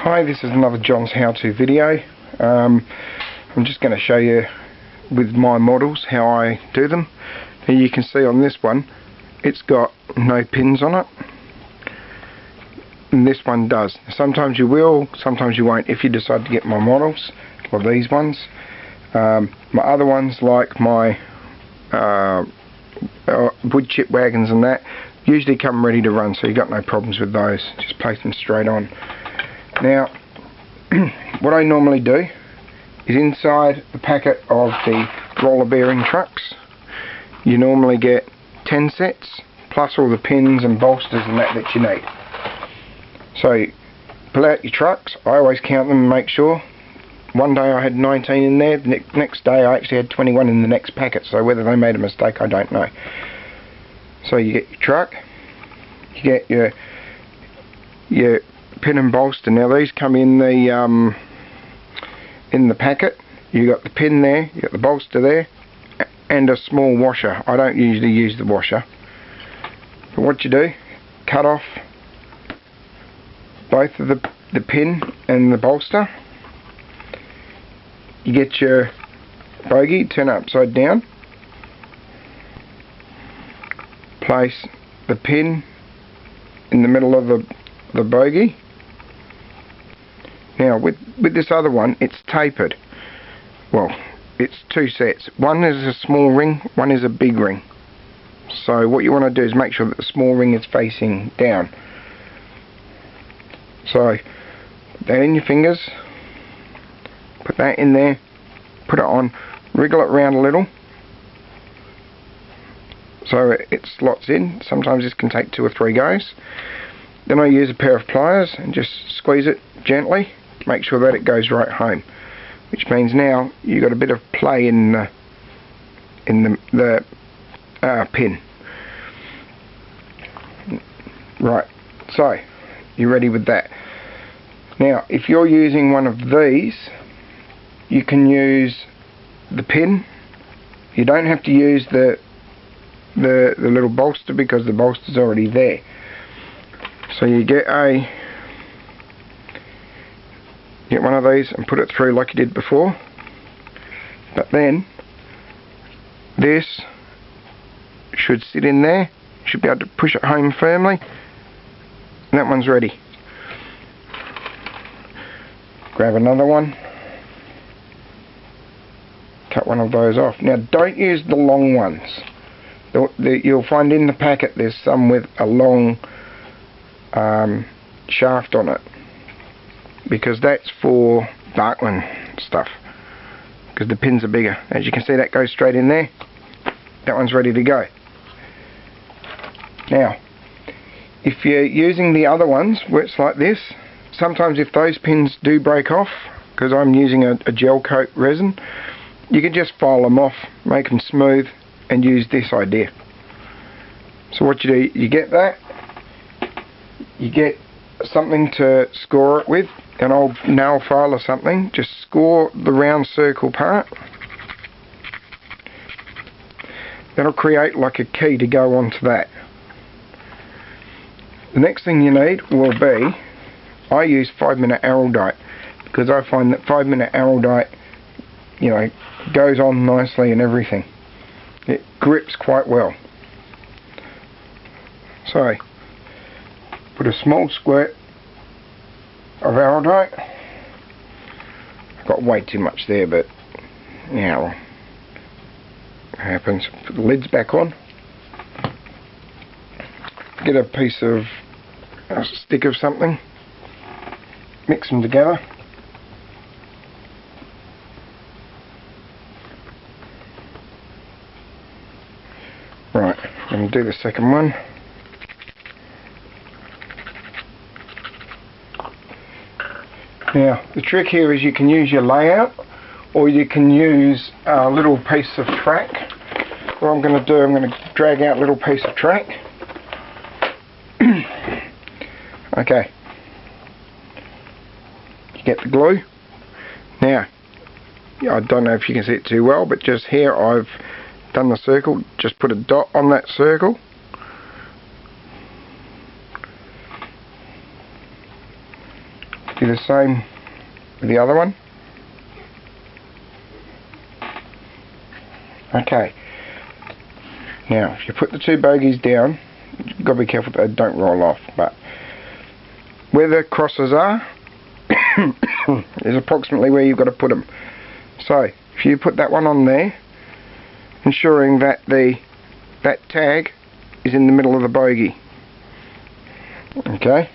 Hi, this is another John's how-to video. I'm just going to show you with my models how I do them. Now you can see on this one it's got no pins on it, and this one does. Sometimes you will, sometimes you won't if you decide to get my models or these ones. My other ones, like my wood chip wagons and that, usually come ready to run, so you got no problems with those. Just place them straight on. Now, what I normally do is inside the packet of the roller bearing trucks, you normally get 10 sets plus all the pins and bolsters and that you need. So pull out your trucks. I always count them and make sure. One day I had 19 in there, the next day I actually had 21 in the next packet, so whether they made a mistake I don't know. So you get your truck, you get your pin and bolster. Now these come in the packet. You got the pin there, you got the bolster there, and a small washer. I don't usually use the washer, but what you do, cut off both of the pin and the bolster. You get your bogey, turn it upside down, place the pin in the middle of the bogey. Now with this other one, it's tapered. Well, it's two sets. One is a small ring, one is a big ring. So what you want to do is make sure that the small ring is facing down. So put that in your fingers, put that in there, put it on, wriggle it around a little so it slots in. Sometimes this can take 2 or 3 goes. Then I use a pair of pliers and just squeeze it gently to make sure that it goes right home, which means now you've got a bit of play in the pin. Right, so you're ready with that. Now if you're using one of these, you can use the pin. You don't have to use the little bolster because the bolster's already there. So you get one of these and put it through like you did before, but then this should sit in there. You should be able to push it home firmly, and that one's ready. Grab another one, cut one of those off. Now don't use the long ones. You'll find in the packet there's some with a long shaft on it, because that's for Barkman stuff, because the pins are bigger. As you can see, that goes straight in there. That one's ready to go. Now if you're using the other ones where it's like this, sometimes if those pins do break off, because I'm using a gel coat resin, you can just file them off, make them smooth, and use this idea. So what you do, you get that, you get something to score it with, an old nail file or something, just score the round circle part. That'll create like a key to go onto that. The next thing you need will be, I use 5-minute Araldite, because I find that 5-minute Araldite, you know, goes on nicely and everything. It grips quite well. So put a small squirt of Araldite. I've got way too much there, but yeah, it happens. Put the lids back on. Get a piece of a stick of something, mix them together. Right, I'm going to do the second one. Now the trick here is you can use your layout, or you can use a little piece of track. What I'm going to do, I'm going to drag out a little piece of track. Okay, you get the glue. Now I don't know if you can see it too well, but just here I've done the circle. Just put a dot on that circle, Do the same with the other one. Okay. Now, if you put the two bogies down, you've got to be careful that they don't roll off, but where the crosses are is approximately where you've got to put them. So, if you put that one on there, ensuring that that tag is in the middle of the bogie. Okay.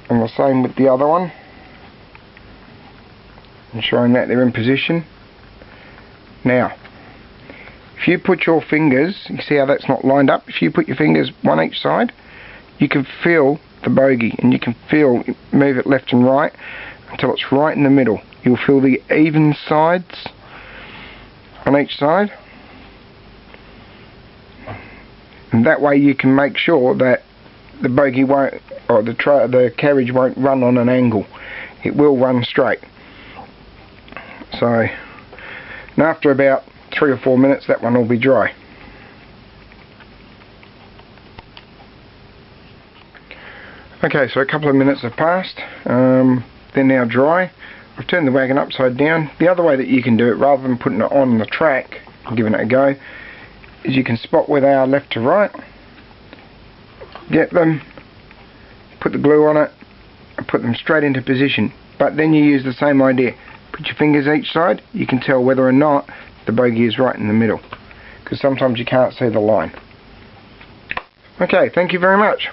And the same with the other one, ensuring that they're in position. Now, if you put your fingers, you see how that's not lined up? If you put your fingers one each side, you can feel the bogie, and you can move it left and right until it's right in the middle. You'll feel the even sides on each side, and that way you can make sure that the bogie won't, or the carriage won't run on an angle. It will run straight. So, and after about 3 or 4 minutes, that one will be dry. Okay, so a couple of minutes have passed. They're now dry. I've turned the wagon upside down. The other way that you can do it, rather than putting it on the track and giving it a go, is you can spot where they are left to right, get them, put the glue on it, and put them straight into position. But then you use the same idea. Put your fingers each side, you can tell whether or not the bogie is right in the middle, because sometimes you can't see the line. Okay, thank you very much.